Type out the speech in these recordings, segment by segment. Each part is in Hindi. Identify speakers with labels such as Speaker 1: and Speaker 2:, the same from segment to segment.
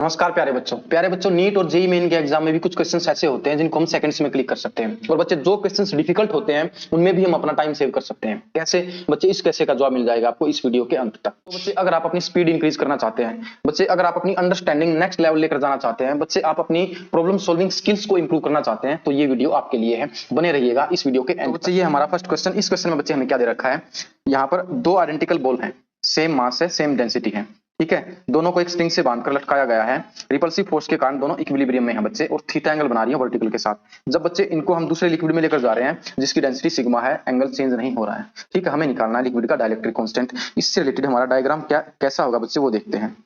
Speaker 1: नमस्कार प्यारे बच्चों नीट और जेई मेन के एग्जाम में भी कुछ क्वेश्चंस ऐसे होते हैं जिनको हम सेकंड्स में क्लिक कर सकते हैं। और बच्चे जो क्वेश्चंस डिफिकल्ट होते हैं उनमें भी हम अपना टाइम सेव कर सकते हैं। कैसे बच्चे, इस कैसे का जवाब मिल जाएगा आपको इस वीडियो के अंत तक। तो बच्चे अगर आप अपनी स्पीड इंक्रीज करना चाहते हैं, बच्चे अगर आप अपनी अंडरस्टैंडिंग नेक्स्ट लेवल लेकर जाना चाहते हैं, बच्चे आप अपनी प्रॉब्लम सॉल्विंग स्किल्स को इंप्रूव करना चाहते हैं, तो ये वीडियो आपके लिए है। बने रहिएगा इस वीडियो के एंड। बच्चे ये हमारा फर्स्ट क्वेश्चन। इस क्वेश्चन में बच्चे हमें क्या दे रखा है, यहाँ पर दो आइडेंटिकल बॉल है, सेम मास है, सेम डेंसिटी है, ठीक है। दोनों को एक स्ट्रिंग से बांधकर लटकाया गया है। रिपल्सिव फोर्स के कारण दोनों इक्विलिब्रियम में हैं बच्चे, और थीटा एंगल बना रही है वर्टिकल के साथ। जब बच्चे इनको हम दूसरे लिक्विड में लेकर जा रहे हैं जिसकी डेंसिटी सिग्मा है, एंगल चेंज नहीं हो रहा है, ठीक है। हमें निकालना है लिक्विड का डाइलेक्ट्रिक कांस्टेंट। इससे रिलेटेड हमारा डायग्राम क्या कैसा होगा बच्चे वो देखते हैं।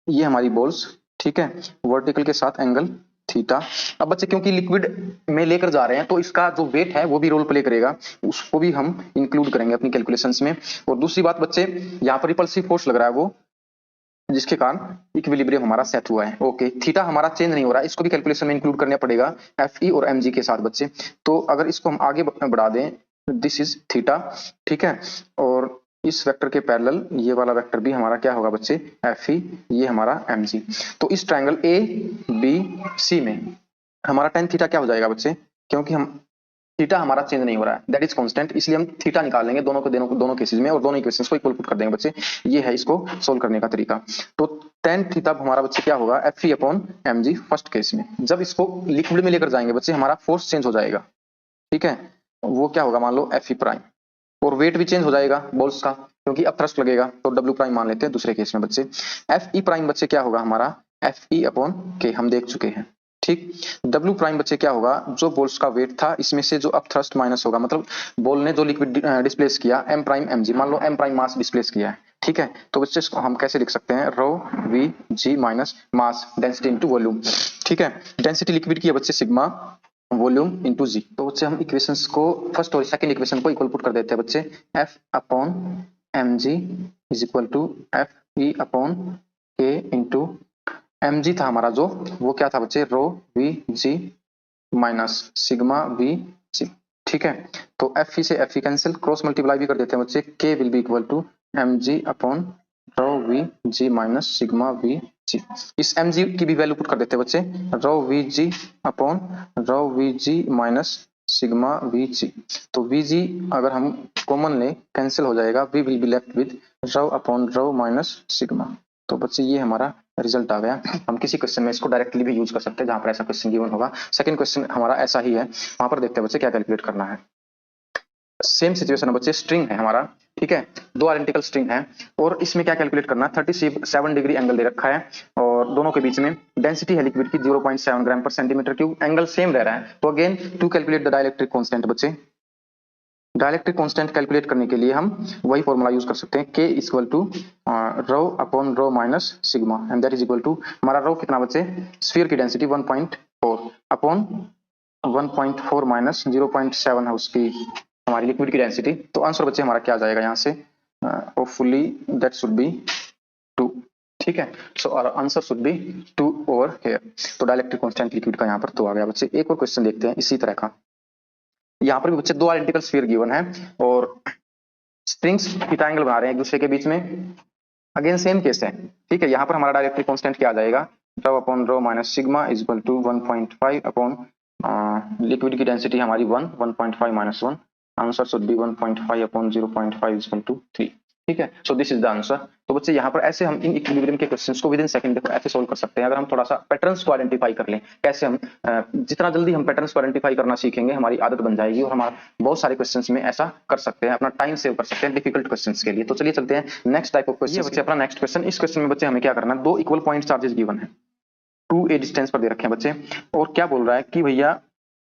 Speaker 1: ये हमारी बॉल्स, ठीक है, वर्टिकल के साथ एंगल थीटा। अब बच्चे क्योंकि लिक्विड में लेकर जा रहे हैं तो इसका जो वेट है वो भी रोल प्ले करेगा, उसको भी हम इंक्लूड करेंगे अपनी कैलकुलेशंस में। और दूसरी बात बच्चे, यहाँ पर रिपल्सिव फोर्स लग रहा है वो, जिसके कारण इक्विलिब्रियम हमारा सेट हुआ है। ओके, थीटा हमारा चेंज नहीं हो रहा है, इसको भी कैलकुलेशन में इंक्लूड करना पड़ेगा एफ ई और एम जी के साथ बच्चे। तो अगर इसको हम आगे बढ़ा दें, दिस इज थीटा, ठीक है, और इस वेक्टर के पैरेलल ये वाला वेक्टर भी हमारा क्या होगा बच्चे, एफ ई, ये हमारा एम जी। तो इस ट्रायंगल ए बी सी में हमारा टेन थीटा क्या हो जाएगा बच्चे, क्योंकि हम थीटा हमारा चेंज नहीं हो रहा है, दैट इज कांस्टेंट, इसलिए हम थीटा निकाल लेंगे दोनों केसेस में, और दोनों इक्वेशंस को इक्वल पुट कर देंगे बच्चे। ये है इसको सोल्व करने का तरीका। तो tan थीटा हमारा बच्चे क्या होगा, एफ ई upon M G first case में। जब इसको लिक्विड में लेकर जाएंगे बच्चे हमारा फोर्स चेंज हो जाएगा, ठीक है। वो क्या होगा, मान लो एफ ई प्राइम, और वेट भी चेंज हो जाएगा बॉल्स का, क्योंकि अब थ्रस्ट लगेगा, तो डब्ल्यू प्राइम मान लेते हैं दूसरे केस में बच्चे। एफ ई प्राइम बच्चे क्या होगा हमारा, एफ ई अपॉन के, हम देख चुके हैं, ठीक। डब्ल्यू प्राइम बच्चे क्या होगा, जो बॉल्स का वेट था इसमें से जो अब थ्रस्ट माइनस होगा, मतलब बॉल ने जो लिक्विड डिस्प्लेस किया, एम प्राइम एम जी, मान लो एम प्राइम मास डिस्प्लेस किया है, ठीक है। तो बच्चे इसको हम कैसे लिख सकते हैं, rho V G minus mass density into volume, ठीक है। डेंसिटी लिक्विड की है बच्चे सिग्मा, वॉल्यूम इंटू जी। तो बच्चे हम इक्वेशंस को, फर्स्ट और सेकंड इक्वेशन को इक्वल पुट कर देते हैं बच्चे। F upon M G is equal to F E upon K into M G था हमारा जो, वो क्या था बच्चे, rho V G minus sigma V G, ठीक है। तो एफ ई से F E cancel, cross multiply भी कर देते हैं बच्चे, K will be equal to M G upon rho V G minus sigma V जी। इस एम जी की भी वैल्यू पुट कर देते हैं बच्चे, rho V G upon rho V G minus sigma V G. तो वी जी अगर हम कॉमन ले कैंसिल हो जाएगा, we will be left with rho upon rho minus sigma. तो बच्चे ये हमारा रिजल्ट आ गया। हम किसी क्वेश्चन में इसको डायरेक्टली भी यूज कर सकते हैं जहां पर ऐसा क्वेश्चन गिवन होगा। सेकंड क्वेश्चन हमारा ऐसा ही है, वहां पर देखते हैं बच्चे क्या कैलकुलेट करना है। सेम सिचुएशन है बच्चे, स्ट्रिंग है हमारा, ठीक है, दो आइडेंटिकल स्ट्रिंग है, और इसमें क्या कैलकुलेट करना है, 37 डिग्री एंगल दे रखा है, और दोनों के बीच में डेंसिटी है लिक्विड की 0.7 ग्राम पर सेंटीमीटर क्यूब, एंगल सेम रह रहा है। तो again to calculate the dielectric constant बच्चे, डाइलेक्ट्रिक कांस्टेंट कैलकुलेट करने के लिए हम वही फॉर्मूला यूज कर सकते हैं, K equal to rho upon rho minus sigma, and that is equal to हमारा रो कितना बच्चे, स्फीयर की डेंसिटी 1.4 अपॉन 1.4 माइनस 0.7 है उसकी हमारी लिक्विड की डेंसिटी। तो आंसर बच्चे हमारा क्या आ जाएगा यहाँ से, होपफुली दैट शुड बी 2, ठीक है। सो और answer should B 2 over here. तो डाइलेक्ट्रिक कांस्टेंट लिक्विड का यहाँ पर 2 आ गया बच्चे। एक और क्वेश्चन देखते हैं इसी तरह का। यहाँ पर भी बच्चे दो आइडेंटिकल स्फीयर गिवन है, और स्ट्रिंग्स थीटा एंगल बना रहे हैं एक दूसरे के बीच में। अगेन सेम केस है, ठीक है। यहाँ पर हमारा डाइलेक्ट्रिक कांस्टेंट क्या आ जाएगा, rho upon rho minus sigma is equal to 1.5 upon liquid की डेंसिटी हमारी 1.5 minus 1, answer should be 1.5 upon 0.5 is equal to 3, ठीक है। So this is the answer. तो बच्चे यहाँ पर ऐसे हम इन इक्विलिब्रियम के क्वेश्चंस को विद इन सेकंड देखो ऐसे सोल्व कर सकते हैं, अगर हम थोड़ा सा पैटर्न्स को आइडेंटिफाई कर लें। कैसे हम जितना जल्दी हम पैटर्न्स को आइडेंटिफाई करना सीखेंगे हमारी आदत बन जाएगी, और हमारा बहुत सारे क्वेश्चंस में ऐसा कर सकते हैं, अपना टाइम सेव कर सकते हैं डिफिकल्ट क्वेश्चंस के लिए। तो चलिए चलते हैं नेक्स्ट टाइप ऑफ क्वेश्चन। बच्चे अपना नेक्स्ट क्वेश्चन, इस क्वेश्चन में बच्चे हमें क्या करना है, दो इक्वल पॉइंट चार्जेस गिवन है, 2a डिस्टेंस पर दे रखे हैं बच्चे, और क्या बोल रहा है कि भैया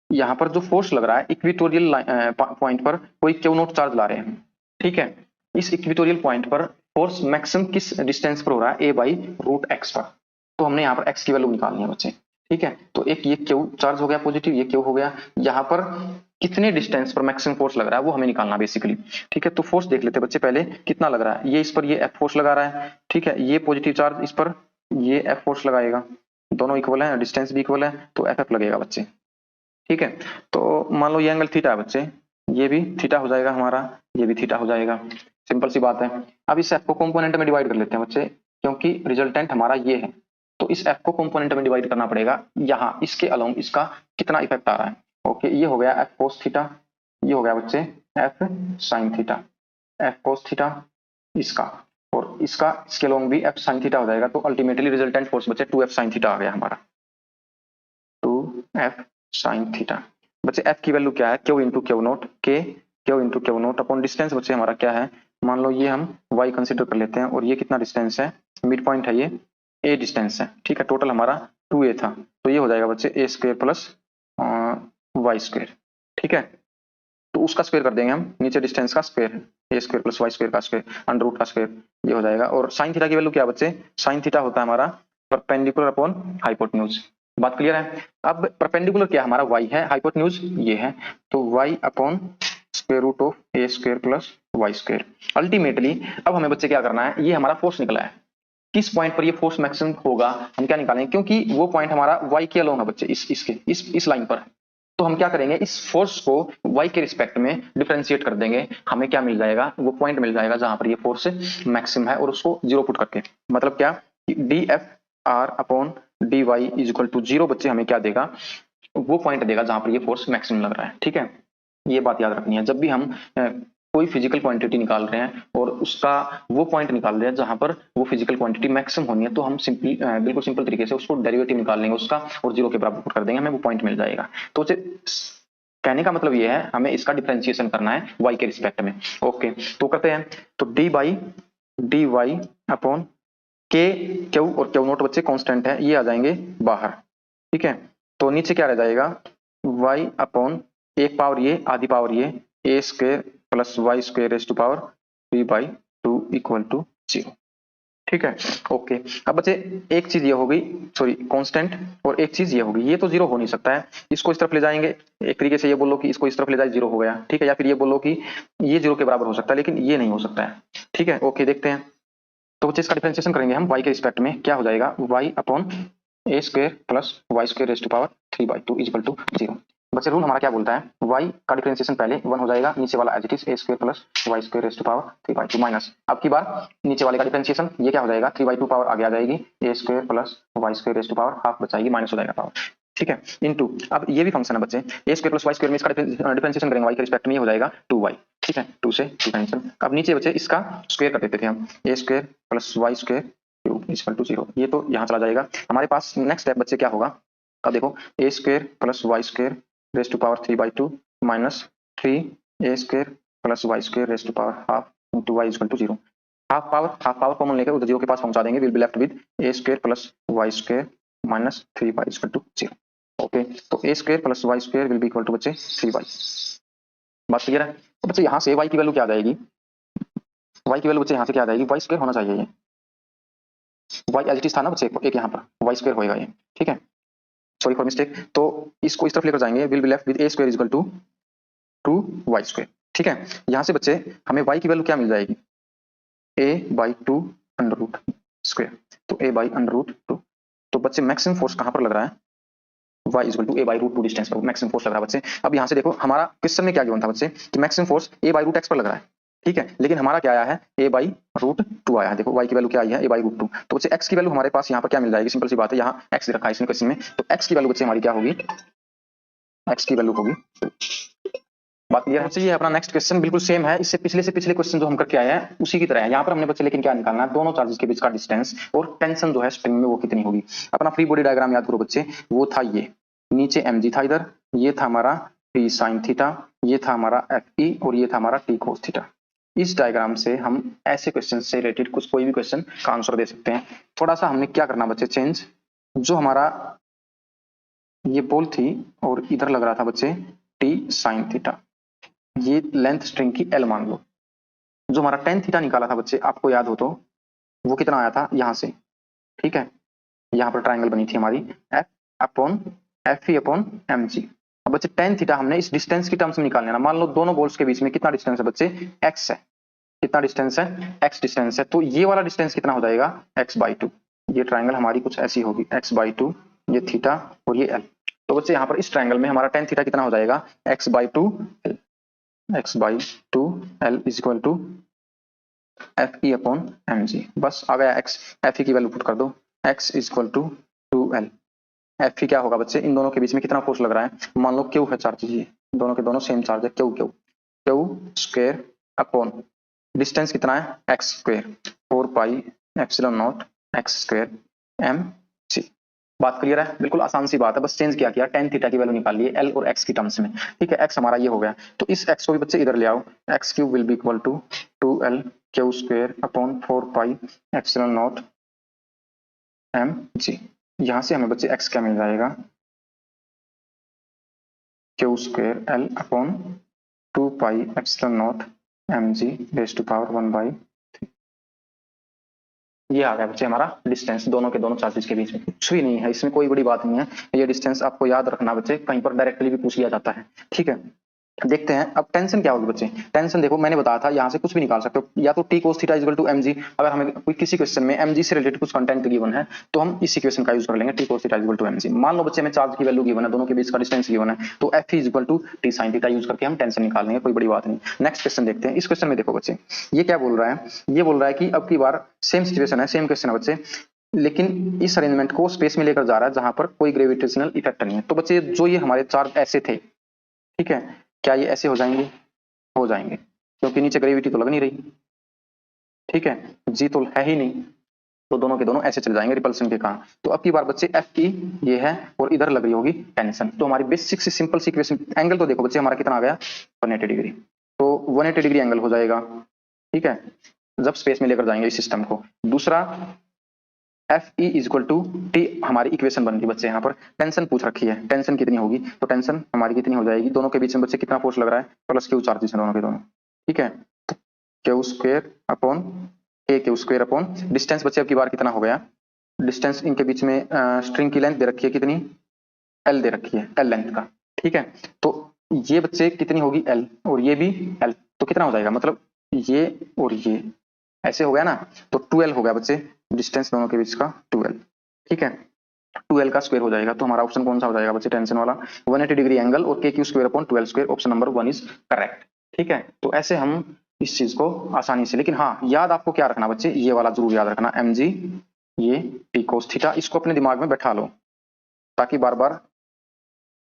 Speaker 1: यहाँ पर जो फोर्स लग रहा है इक्विटोरियल पॉइंट पर कोई क्यू नोट चार्ज ला रहे हैं, ठीक है। इस इक्विटोरियल पॉइंट पर फोर्स मैक्सिमम किस डिस्टेंस पर हो रहा है, a बाई रूट एक्स पर। तो हमने यहाँ पर x की वैल्यू निकालनी है बच्चे, ठीक है। तो एक ये क्यू चार्ज हो गया पॉजिटिव, ये क्यू हो गया, यहाँ पर कितने डिस्टेंस पर मैक्सिमम फोर्स लग रहा है वो हमें निकालना बेसिकली, ठीक है। तो फोर्स देख लेते हैं बच्चे पहले कितना लग रहा है, ये इस पर ये F फोर्स लगा रहा है, ठीक है, ये पॉजिटिव चार्ज इस पर ये F फोर्स लगाएगा, दोनों इक्वल है, डिस्टेंस भी इक्वल है, तो FF लगेगा बच्चे, ठीक है। तो मान लो ये एंगल थीटा है बच्चे, ये भी थीटा हो जाएगा हमारा, ये भी थीटा हो जाएगा, सिंपल सी बात है। अब इस F को कंपोनेंट में डिवाइड कर लेते हैं बच्चे, क्योंकि रिजल्टेंट हमारा ये है, तो इस एफ को कंपोनेंट में डिवाइड करना पड़ेगा, यहाँ इसके अलोंग इसका कितना इफेक्ट आ रहा है। ओके, ये हो गया एफ कोस थीटा, ये हो गया बच्चे F sine theta, F cos theta इसका, और इसका इसके अलोंग भी एफ साइन थीटा हो जाएगा। तो अल्टीमेटली रिजल्टेंट फोर्स बच्चे 2f साइन थीटा आ गया हमारा, 2f साइन थीटा। बच्चे f की वैल्यू क्या है, क्यू इंटू क्यू नोट, के Q into Q naught upon distance बच्चे हमारा क्या है, मान लो ये हम y कंसिडर कर लेते हैं और ये कितना डिस्टेंस है, मिड पॉइंट है, ये a डिस्टेंस है, ठीक है। टोटल हमारा 2a था, तो ये हो जाएगा बच्चे a square plus Y square, ठीक है। तो उसका स्क्वायर कर देंगे हम, नीचे डिस्टेंस का स्क्वायर, ए स्क्वायर प्लस वाई स्क्वायर का स्क्वायर, अंडर रूट का स्क्वायर, ये हो जाएगा। और साइन थीटा की वैल्यू क्या बच्चे, साइन थीटा होता है हमारा परपेंडिकुलर अपॉन हाइपोटेन्यूज। बात क्लियर है। अब परपेंडिकुलर क्या हमारा y है, हाइपोटेन्यूज ये है, तो y upon square root of a square plus Y square. Ultimately अब हमें बच्चे क्या करना है, ये हमारा फोर्स निकला है, किस पॉइंट पर ये फोर्स मैक्सिमम होगा हम क्या निकालेंगे, क्योंकि वो पॉइंट हमारा y के अलोंग है बच्चे, इस लाइन पर। तो हम क्या करेंगे, इस फोर्स को y के रिस्पेक्ट में डिफरेंशिएट कर देंगे, हमें क्या मिल जाएगा, वो पॉइंट मिल जाएगा जहां पर ये फोर्स मैक्सिमम है, और उसको जीरो पुट करके, मतलब क्या, d f r upon d y is equal to zero बच्चे हमें क्या देगा, वो पॉइंट देगा जहां पर ये फोर्स मैक्सिमम लग रहा है, ठीक है। ये बात याद रखनी है, जब भी हम कोई फिजिकल क्वांटिटी निकाल रहे हैं और उसका वो पॉइंट निकाल रहे हैं जहां पर वो फिजिकल क्वांटिटी मैक्सिमम होनी है, तो हम सिंपली बिल्कुल सिंपल तरीके से उसको डेरिवेटिव निकाल लेंगे उसका, और जीरो के बराबर पुट कर देंगे, हमें वो पॉइंट मिल जाएगा। तो कहने का मतलब ये है, हमें इसका डिफरेंशिएशन करना है y के रिस्पेक्ट में। ओके, तो करते हैं, तो d by d y upon k q और क्यू नोट बच्चे कांस्टेंट है, ये आ जाएंगे बाहर, ठीक है। तो नीचे क्या रह जाएगा, y अपॉन एक पावर ये आधी पावर ये A square plus Y square raise to power 3/2 equal to 0, ठीक है। ओके, अब बच्चे एक चीज ये होगी, सॉरी कांस्टेंट, और एक चीज ये होगी, ये तो जीरो हो नहीं सकता है, इसको इस तरफ ले जाएंगे, एक तरीके से ये बोलो कि इसको इस तरफ ले जाए जीरो हो गया, ठीक है, या फिर ये बोलो कि ये जीरो के बराबर हो सकता है, लेकिन ये नहीं हो सकता है, ठीक है। ओके, देखते हैं, तो बच्चे इसका डिफरेंशिएशन करेंगे हम y के रिस्पेक्ट में, क्या हो जाएगा, y upon a square plus Y square raise to power 3/2 equal to 0। बच्चे रूल हमारा क्या बोलता है, y का डिफरेंशिएशन पहले 1 हो जाएगा, नीचे वाला as it is a square plus Y square raise to power 3/2 minus, अब की बार नीचे वाले का डिफरेंशिएशन, ये क्या हो जाएगा, 3/2 पावर आगे आ जाएगी, A square plus Y square raise to power half बचाएगी, माइनस हो जाएगा पावर, ठीक है, इनटू, अब ये भी फंक्शन है बच्चे, ए स्क्वायर प्लस वाई स्क्वायर में इसका डिफरेंशिएशन करेंगे y के रिस्पेक्ट में, ये हो जाएगा 2y, ठीक है, 2 से डिफरेंशिएशन। अब नीचे बच्चे इसका स्क्वायर कर देते थे हम, A square plus Y square equal to 0, ये तो यहाँ चला जाएगा। हमारे पास नेक्स्ट स्टेप बच्चे क्या होगा, अब देखो, A square plus Y square raise to power 3/2 minus 3 A square plus Y square raise to power half into Y equal to 0। Half power common लेकर उधर 0 के पास पहुंचा देंगे, will be left with A square plus Y square minus 3y equal to 0। Okay, तो A square plus Y square will be equal to बच्चे 3y। बात क्लियर है। तो बच्चे यहाँ से y की वैल्यू क्या आ जाएगी, y की वैल्यू बच्चे यहाँ से क्या आ जाएगी, वाई स्क्वायर होना चाहिए, ये y एज इट इज था ना बच्चे, एक यहाँ पर वाई स्क्वायर होएगा ये, ठीक है, सॉरी फॉर मिस्टेक। तो इसको इस तरफ लेकर जाएंगे, will be left with A square equal to 2y square, ठीक है। यहाँ से बच्चे हमें y की वैल्यू क्या मिल जाएगी, a/2 अंडर रूट स्क्वायर, तो a/√2। तो बच्चे मैक्सिमम फोर्स कहाँ पर लग रहा है, y equal to a/√2 distance पर मैक्सिमम फोर्स लग रहा है बच्चे। अब यहाँ से देखो, हमारा क्वेश्चन में क्या गिवन था बच्चे, कि मैक्सिमम फोर्स a/√x पर लग रहा है, ठीक है, लेकिन हमारा क्या आया है, a/√2 आया है। देखो y की वैल्यू क्या आई है, a/√2। तो बच्चे x की वैल्यू हमारे पास यहाँ पर क्या मिल जाएगी, सिंपल सी बात है, यहाँ x रखा है इसमें क्वेश्चन में, तो x की वैल्यू बच्चे हमारी क्या होगी, x की वैल्यू होगी, बात क्लियर है। ये अपना नेक्स्ट क्वेश्चन बिल्कुल सेम है, इससे पिछले क्वेश्चन जो हम करके आए हैं उसी की तरह है। यहाँ पर हमने बच्चे लेकिन क्या निकालना है, दोनों चार्जेस के बीच का डिस्टेंस और टेंशन जो है स्ट्रिंग में वो कितनी होगी। अपना फ्री बॉडी डायग्राम याद करो बच्चे, वो था ये, नीचे mg था इधर, ये था हमारा p sin थीटा, ये था हमारा fe और ये था हमारा t cos थीटा। इस डायग्राम से हम ऐसे क्वेश्चन से रिलेटेड कुछ कोई भी क्वेश्चन का आंसर दे सकते हैं। थोड़ा सा हमने क्या करना बच्चे, चेंज, जो हमारा ये पोल थी और इधर लग रहा था बच्चे t sin थीटा, ये लेंथ स्ट्रिंग की L मान लो। जो हमारा tan थीटा निकाला था बच्चे, आपको याद हो तो वो कितना आया था यहाँ से, ठीक है, यहाँ पर ट्रायंगल बनी थी हमारी F upon Fe upon mg। अब बच्चे tan थीटा हमने इस डिस्टेंस की टर्म्स में निकाल लेना। मान लो दोनों बॉल्स के बीच में कितना डिस्टेंस है बच्चे, x है, कितना डिस्टेंस है, x डिस्टेंस है, तो ये वाला डिस्टेंस कितना हो जाएगा, x/2। ये ट्रायंगल हमारी कुछ ऐसी होगी, x/2, ये थीटा और ये L। तो बच्चे यहाँ पर इस ट्रायंगल में हमारा tan थीटा कितना हो जाएगा, x/2 L is equal to Fe upon mg। बस आ गया x, Fe की वैल्यू पुट कर दो, x is equal to 2l। F क्या होगा बच्चे, इन दोनों के बीच में कितना फोर्स लग रहा है, मान लो क्यू है चार्ज, ये दोनों के दोनों सेम चार्ज है, q q q square upon distance कितना है x square 4 pi epsilon naught x square m c. बात क्लियर है, बिल्कुल आसान सी बात है, बस चेंज क्या किया, टेन थीटा की वैल्यू निकाल लिए एल और एक्स की टर्म्स में। ठीक है, एक्स हमारा ये हो गया, तो इस एक्स को भी बच्चे इधर ले आओ, x cube will be equal to 2l q square upon 4 pi epsilon naught m g. यहां से हमें बच्चे एक्स क्या मिल जाएगा, q square l upon 2 pi epsilon naught m g raise to power 1/। ये आ गया बच्चे हमारा डिस्टेंस दोनों के दोनों चार्जेस के बीच में, कुछ भी नहीं है इसमें, कोई बड़ी बात नहीं है। ये डिस्टेंस आपको याद रखना बच्चे, कहीं पर डायरेक्टली भी पूछ लिया जाता है। ठीक है, देखते हैं अब टेंशन क्या होगी बच्चे। टेंशन देखो मैंने बताया था, यहाँ से कुछ भी निकाल सकते हो, या तो t cos theta equal to mg, अगर हमें कोई किसी क्वेश्चन में mg से रिलेटेड कुछ कंटेंट गिवन है तो हम इस इक्वेशन का यूज कर लेंगे, t cos theta equal to mg। मान लो बच्चे में चार्ज की वैल्यू गिवन है, दोनों के बीच का डिस्टेंस गिवन है, तो f equal to T sine theta use करके हम टेंशन निकाल लेंगे, कोई बड़ी बात नहीं। नेक्स्ट क्वेश्चन देखते हैं। इस क्वेश्चन में देखो बच्चे ये क्या बोल रहा है, ये बोल रहा है कि अब की बार सेम सिचुएशन है, सेम क्वेश्चन है बच्चे, लेकिन इस अरेंजमेंट को स्पेस में लेकर जा रहा है जहां पर कोई ग्रेविटेशनल इफेक्ट नहीं है। तो बच्चे जो ये हमारे चार्ज ऐसे थे, ठीक है, क्या ये ऐसे हो जाएंगे, हो जाएंगे, क्योंकि नीचे ग्रेविटी तो लग नहीं रही। ठीक है, जी तो है ही नहीं, तो दोनों के दोनों ऐसे चले जाएंगे रिपल्सन के कारण। तो अब की बार बच्चे एफ की ये है और इधर लग रही होगी टेंशन, तो हमारी बेसिक सी सिंपल सी इक्वेशन, एंगल तो देखो बच्चे हमारा कितना आ गया 180 डिग्री, तो 180 डिग्री एंगल हो जाएगा। ठीक है, जब स्पेस में लेकर जाएंगे इस सिस्टम को। दूसरा f e is equal to t, हमारी इक्वेशन बन गई बच्चे, यहाँ पर टेंशन पूछ रखी है, टेंशन कितनी होगी, तो टेंशन हमारी कितनी हो जाएगी, दोनों के बीच में बच्चे कितना फोर्स लग रहा है, प्लस क्यू चार्जेस है दोनों के दोनों। ठीक है, क्यू स्क्वायर अपॉन ए क्यू स्क्वायर अपॉन डिस्टेंस बच्चे अब की बार कितना हो गया, डिस्टेंस इनके बीच में स्ट्रिंग की लेंथ दे रखी है कितनी, एल दे रखी है, एल लेंथ का। ठीक है, तो ये बच्चे कितनी होगी एल, और ये भी एल, तो कितना हो जाएगा, मतलब ये और ये ऐसे हो गया ना, तो 2l हो गया बच्चे, डिस्टेंस दोनों के बीच का 2l। ठीक है, 2l का स्क्वायर हो जाएगा, तो हमारा ऑप्शन कौन सा हो जाएगा बच्चे, टेंशन वाला 180 डिग्री एंगल और के q square upon 12 square, option number 1 is correct. ठीक है, तो ऐसे हम इस चीज को आसानी से, लेकिन हाँ याद आपको क्या रखना बच्चे, ये वाला जरूर याद रखना mg, ये टी कोस थीटा, इसको अपने दिमाग में बैठा लो, ताकि बार बार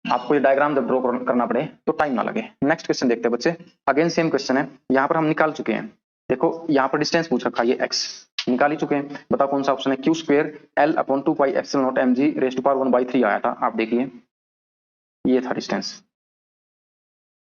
Speaker 1: आपको ये डायग्राम जब ड्रॉ करना पड़े तो टाइम ना लगे। नेक्स्ट क्वेश्चन देखते हैं बच्चे, अगेन सेम क्वेश्चन है, यहाँ पर हम निकाल चुके हैं, देखो यहाँ पर डिस्टेंस पूछ रखा है, ये x निकाल ही चुके हैं, बताओ कौन सा ऑप्शन है, q square l upon 2 pi epsilon naught m g raise to power 1/3 आया था, आप देखिए ये था distance,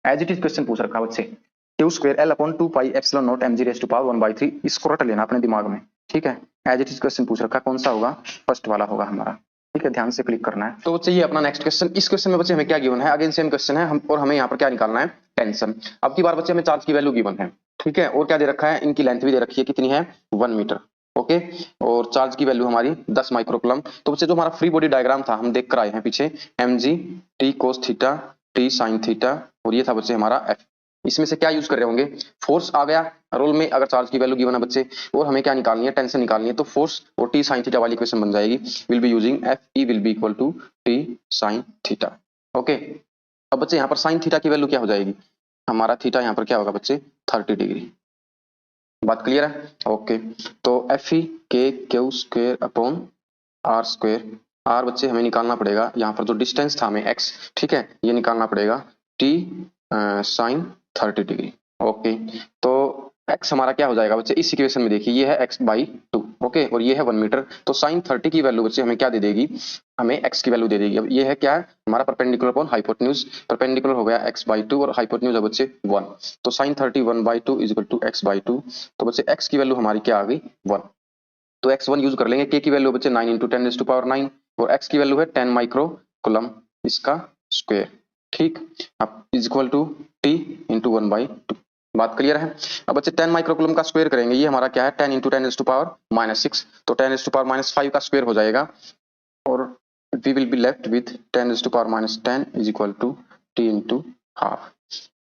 Speaker 1: as it is question पूछ रखा बच्चे, q square l upon 2 pi epsilon naught m g raise to power 1/3, इसको रट लेना अपने दिमाग में। ठीक है, एज इट इज क्वेश्चन पूछ रखा, कौन सा होगा, फर्स्ट वाला होगा हमारा। ठीक है, ध्यान से क्लिक करना है। तो बच्चे ये अपना नेक्स्ट क्वेश्चन, इस क्वेश्चन में बच्चे हमें क्या गिवन है, अगेन सेम क्वेश्चन है, हम और हमें यहाँ पर क्या निकालना है, टेंशन। अब की बार बच्चे हमें चार्ज की वैल्यू गिवन है, ठीक है, और क्या दे रखा है, इनकी लेंथ भी दे रखी है, कितनी है 1 मीटर। ओके, और चार्ज की वैल्यू हमारी 10 माइक्रोकुलम। तो बच्चे जो हमारा फ्री बॉडी डायग्राम था हम देख कर आए हैं पीछे, m g t cos theta t sine theta, और ये था बच्चे हमारा एफ। इसमें से क्या यूज कर रहे होंगे, फोर्स आ गया रोल में, अगर चार्ज की वैल्यू गिवन है बच्चे, और हमें क्या निकालनी है, टेंशन निकालनी है, तो फोर्स और टी साइन थीटा वाली इक्वेशन बन जाएगी, will be using f e will be equal to T sine theta. Okay, अब बच्चे यहाँ पर साइन थीटा की वैल्यू क्या हो जाएगी, हमारा थीटा यहाँ पर क्या होगा बच्चे 30 डिग्री। बात क्लियर है, ओके, तो F e k q square upon r square, r बच्चे हमें निकालना पड़ेगा, यहाँ पर जो डिस्टेंस था हमें एक्स, ठीक है, ये निकालना पड़ेगा टी साइन 30 डिग्री। ओके, तो x हमारा क्या हो जाएगा बच्चे, इस इक्वेशन में देखिए ये है x/2, ओके, और ये है 1 मीटर, तो साइन 30 की वैल्यू बच्चे हमें क्या दे देगी, हमें x की वैल्यू दे देगी। अब ये है क्या है हमारा परपेंडिकुलर अपॉन हाइपोटेन्यूज, परपेंडिकुलर हो गया x/2 और हाइपोटेन्यूज है बच्चे 1, तो sign 30 1/2 is equal to x/2, तो बच्चे x की वैल्यू हमारी क्या आ गई 1, तो x1 यूज कर लेंगे, k की वैल्यू बच्चे 9 × 10⁻⁹ और x की वैल्यू है 10 माइक्रोकुलम इसका स्क्वायर। ठीक, अब is equal to t into 1/2। बात क्लियर है, अब बच्चे 10 माइक्रोकुलम का स्क्वायर करेंगे, ये हमारा क्या है 10 × 10⁻⁻�6, तो 10⁻⁻5 का स्क्वायर हो जाएगा, और we will be left with 10⁻10 is equal to t into half.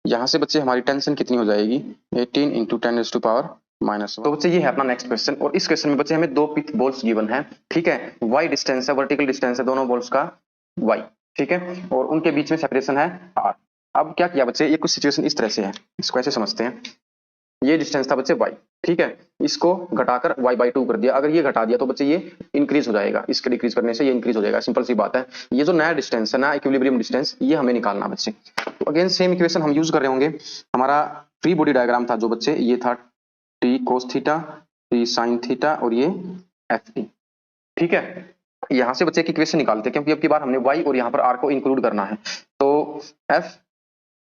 Speaker 1: यहाँ से बच्चे हमारी टेंशन कितनी हो जाएगी 18 × 10⁻⁻1। तो बच्चे ये है अपना नेक्स्ट क्वेश्चन, और इस क्वेश्चन में बच्चे हमें दो पिथ बॉल्स गिवन है, ठीक है, y डिस्टेंस है, वर्टिकल डिस्टेंस है दोनों बॉल्स का y, ठीक है, और उनके बीच में सेपरेशन है r। अब क्या किया बच्चे, ये कुछ सिचुएशन इस तरह से है, इसको ऐसे समझते हैं, ये डिस्टेंस था बच्चे y, ठीक है, इसको घटाकर y/2 कर दिया, अगर ये घटा दिया तो बच्चे ये इंक्रीज हो जाएगा, इसके डिक्रीज करने से ये इंक्रीज हो जाएगा, सिंपल सी बात है। ये जो नया डिस्टेंस है ना, इक्विलिब्रियम डिस्टेंस, ये हमें निकालना बच्चे। तो अगेन सेम इक्वेशन हम यूज कर रहे होंगे। हमारा फ्री बॉडी डायग्राम था जो बच्चे, ये था t cos theta, t sin theta और ये f e, ठीक है। यहां से बच्चे एक इक्वेशन निकालते हैं क्योंकि अब की बार हमने y और यहाँ पर r को इंक्लूड करना है। तो f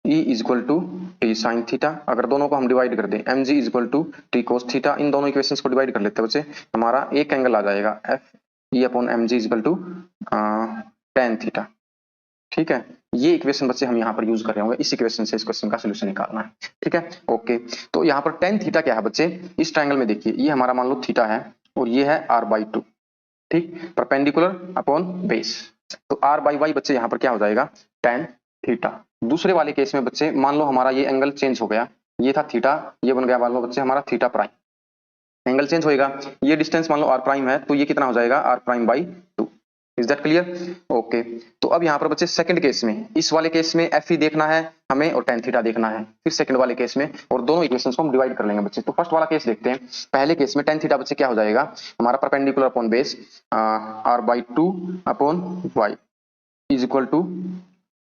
Speaker 1: E is equal to T sine theta, अगर दोनों को हम डिवाइड कर दें mg is equal to T cos theta, इन दोनों इक्वेशंस को डिवाइड कर लेते हैं बच्चे, हमारा एक एंगल आ जाएगा f E upon M G is equal to tan theta, ठीक है। ये इक्वेशन बच्चे हम यहाँ पर यूज कर रहे होंगे, इस इक्वेशन से इस क्वेश्चन का सोल्यूशन निकालना है, ठीक है। ओके, तो यहाँ पर टेन थीटा क्या है बच्चे, इस ट्रायंगल में देखिए, ये हमारा मान लो थीटा है और ये है r/2, ठीक, परपेंडिकुलर अपॉन बेस, तो r/y बच्चे यहाँ पर क्या हो जाएगा, टेन थीटा। दूसरे वाले केस में बच्चे मान लो हमारा ये एंगल चेंज हो गया, ये था थीटा, ये बन गया मान लो बच्चे हमारा थीटा प्राइम, एंगल चेंज होएगा, ये डिस्टेंस मान लो r प्राइम है, तो ये कितना हो जाएगा r'/2। Is that clear? Okay, तो अब यहाँ पर बच्चे सेकंड केस में, इस वाले केस में एफ ई देखना है हमें और टेन थीटा देखना है, फिर सेकंड वाले केस में, और दोनों इक्वेशंस को हम डिवाइड कर लेंगे बच्चे। तो फर्स्ट वाला केस देखते हैं। पहले केस में टेन थीटा बच्चे क्या हो जाएगा, हमारा perpendicular upon base r/2 upon y is equal to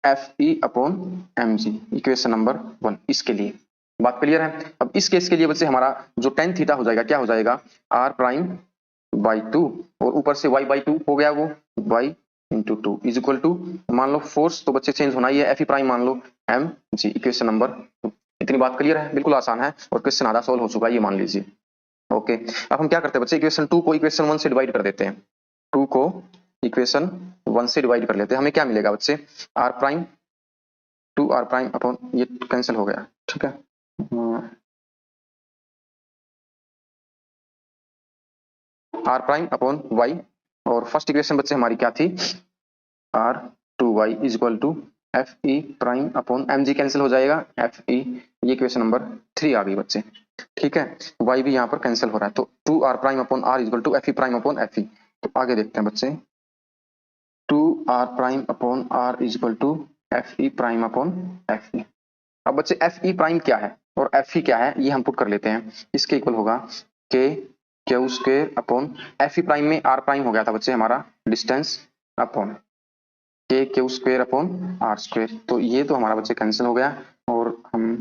Speaker 1: F E upon M g, equation number 1। इसके लिए बात क्लियर है। अब इस केस के लिए बच्चे हमारा जो टेन थीटा हो जाएगा क्या हो जाएगा, r'/2 और ऊपर से y/2 हो गया, वो y into 2 is equal to, मान लो फोर्स तो बच्चे चेंज होना ही है, एफ ई प्राइम मान लो एम जी, इक्वेशन नंबर 2। इतनी बात क्लियर है, बिल्कुल आसान है और क्वेश्चन आधा सोल्व हो चुका है, ये मान लीजिए। ओके, अब हम क्या करते हैं बच्चे, इक्वेशन 2 को इक्वेशन 1 से डिवाइड कर देते हैं, 2 को इक्वेशन 1 से डिवाइड कर लेते हैं, हमें क्या मिलेगा बच्चे, r', 2r' अपॉन, ये कैंसिल हो गया, ठीक है, r' अपॉन y, और फर्स्ट इक्वेशन बच्चे हमारी क्या थी, r2y is equal to F e prime upon M g, cancel हो जाएगा एफ ई, ये इक्वेशन नंबर 3 आ गई बच्चे, ठीक है। y भी यहाँ पर कैंसिल हो रहा है, तो 2r' upon r is equal to F e prime upon f e. तो आगे देखते हैं बच्चे, 2r' upon r is equal to F e prime upon f e. अब बच्चे एफ ई प्राइम क्या है और एफ ई क्या है, ये हम पुट कर लेते हैं। इसके इक्वल होगा k q square upon, f e prime में आर प्राइम हो गया था बच्चे हमारा distance, upon k q square upon r square. तो ये तो हमारा बच्चे कैंसिल हो गया और हम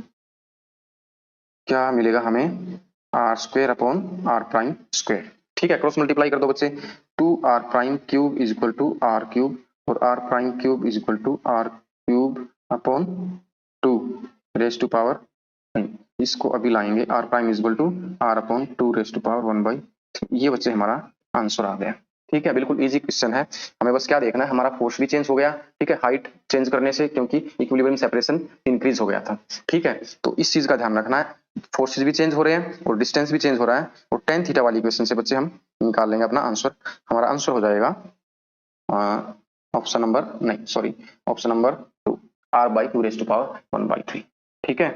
Speaker 1: क्या मिलेगा हमें, r square upon r prime square, ठीक है। क्रॉस मल्टीप्लाई कर दो बच्चे, 2r' cube is equal to r cube और r' cube is equal to r cube upon 2 raise to power 9। इसको अभी लाएंगे, r' is equal to r upon 2 raise to power 1/3। ये बच्चे हमारा आंसर आ गया, ठीक है। बिल्कुल इजी क्वेश्चन है, हमें बस क्या देखना है, हमारा फोर्स भी चेंज हो गया, ठीक है, हाइट चेंज करने से, क्योंकि इक्विलिब्रियम सेपरेशन इंक्रीज हो गया था, ठीक है। तो इस चीज का ध्यान रखना है, फोर्सेस भी चेंज हो रहे हैं और डिस्टेंस भी चेंज हो रहा है, और टेन थीटा वाली इक्वेशन से बच्चे हम निकाल लेंगे अपना आंसर। हमारा आंसर हो जाएगा ऑप्शन नंबर, नहीं sorry, option number 2, r/2 raise to power 1/3, ठीक है।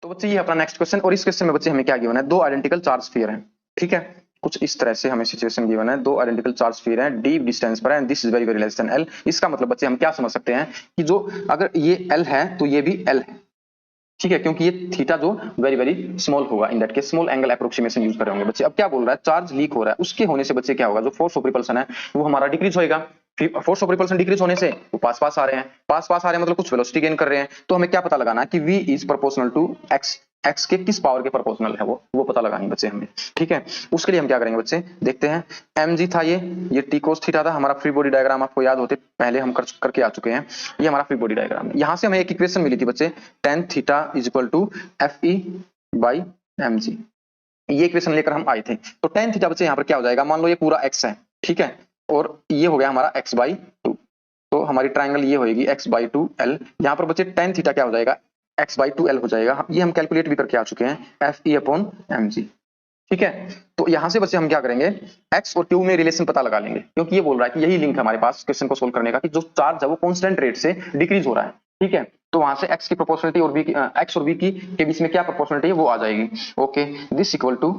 Speaker 1: तो बच्चे ये अपना नेक्स्ट क्वेश्चन, और इस क्वेश्चन में बच्चे हमें क्या गिवन है, दो आइडेंटिकल चार्ज स्फीयर हैं, ठीक है। कुछ इस तरह से हमें सिचुएशन गिवन है, दो आइडेंटिकल चार्ज स्फीयर हैं, डी डिस्टेंस पर है, and this is very very less than L. इसका मतलब बच्चे हम क्या समझ सकते हैं कि जो अगर ये एल है तो ये भी एल है, ठीक है, क्योंकि ये थीटा जो वेरी वेरी स्मॉल होगा, in that case small angle approximation use कर रहे होंगे बच्चे। अब क्या बोल रहा है, चार्ज लीक हो रहा है, उसके होने से बच्चे क्या होगा, जो फोर्स ऑफ रिपल्सन है वो हमारा डिक्रीज होएगा। फोर्स ऑफ रिपल्सन डिक्रीज होने से वो पास पास आ रहे हैं, पास पास आ रहे हैं मतलब कुछ वेलोसिटी गेन कर रहे हैं। तो हमें क्या पता लगाना है कि v is proportional to x, x के किस पावर के प्रोपोर्शनल है वो पता लगानी बच्चे हमें, ठीक है। उसके लिए हम क्या करेंगे बच्चे, देखते हैं, mg था ये t cos थीटा था हमारा। फ्री बॉडी डायग्राम आपको याद होते पहले हम करके आ चुके हैं, ये हमारा फ्री बॉडी डायग्राम। यहाँ से हमें एक इक्वेशन मिली थी बच्चे, tan theta is equal to F e by m g, ये इक्वेशन लेकर हम आए थे। तो tan थीटा बच्चे यहाँ पर क्या हो जाएगा, मान लो ये पूरा x है, ठीक है, और ये हो गया हमारा x/2, तो हमारी ट्रायंगल ये होगी x/2l। यहाँ पर बच्चे tan थीटा क्या हो जाएगा, x/2l हो जाएगा, ये हम कैलकुलेट भी करके आ चुके हैं, एफ ई अपॉन एम जी, ठीक है। तो यहाँ से बच्चे हम क्या करेंगे, x और q में रिलेशन पता लगा लेंगे, क्योंकि ये बोल रहा है कि यही लिंक है हमारे पास क्वेश्चन को सोल्व करने का, कि जो चार्ज है वो कांस्टेंट रेट से डिक्रीज हो रहा है, ठीक है। तो वहां से x की प्रोपोर्शनलिटी और x और v की के बीच में क्या प्रोपोर्शनलिटी है वो आ जाएगी। Okay, this equal to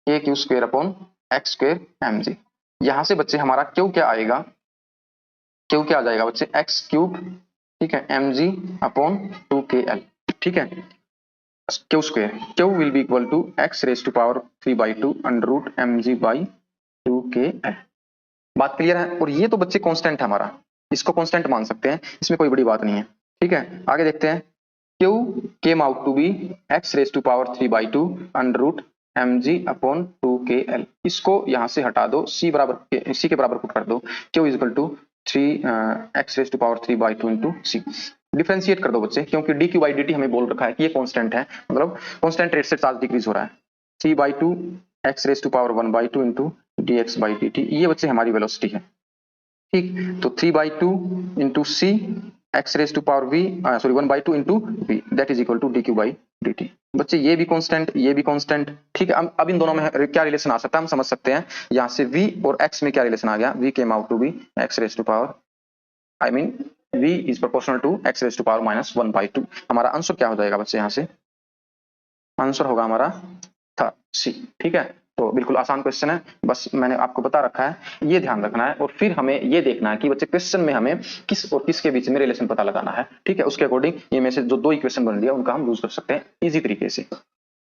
Speaker 1: a q square upon x square m g. यहाँ से बच्चे हमारा क्यू क्या आएगा, क्यू क्या आ जाएगा बच्चे, x क्यूब, ठीक है, एम जी अपॉन 2kl, ठीक है। Q square, q will be equal to x raise to power 3/2 under root mg by 2kl। बात क्लियर है? और ये तो बच्चे कांस्टेंट है हमारा, इसको कांस्टेंट मान सकते हैं, इसमें कोई बड़ी बात नहीं है। ठीक है, आगे देखते हैं। Q came out to be x raise to power 3/2 under root mg upon 2kl। इसको यहां से हटा दो, c के बराबर पुट कर दो। Q is equal to 3 x raise to power 3/2 into c. Differentiate कर दो बच्चे, क्योंकि d q by d t हमें बोल रखा है कि ये कांस्टेंट है, मतलब कांस्टेंट रेट से चार्ज डिक्रीज हो रहा है। 3/2 x raise to power 1/2 into dx by dt, ये बच्चे हमारी वेलोसिटी है। ठीक, तो 3/2 into c x raise to power v, sorry 1/2 into v, that is equal to d q by d t. बच्चे ये भी कांस्टेंट, ये भी कांस्टेंट। ठीक है, अब इन दोनों में क्या रिलेशन आ सकता है हम समझ सकते हैं। यहाँ से v और x में क्या रिलेशन आ गया, v came out to be x raise to power, I mean v is proportional to x raise to power minus 1/2। हमारा आंसर क्या हो जाएगा बच्चे, यहाँ से आंसर होगा हमारा सी। ठीक है, तो बिल्कुल आसान क्वेश्चन है, बस मैंने आपको बता रखा है, ये ध्यान रखना है। और फिर हमें ये देखना है कि बच्चे क्वेश्चन में हमें किस और किस के बीच में रिलेशन पता लगाना है। ठीक है, उसके अकॉर्डिंग ये में से जो दो इक्वेशन बन रही है उनका हम यूज कर सकते हैं इजी तरीके से।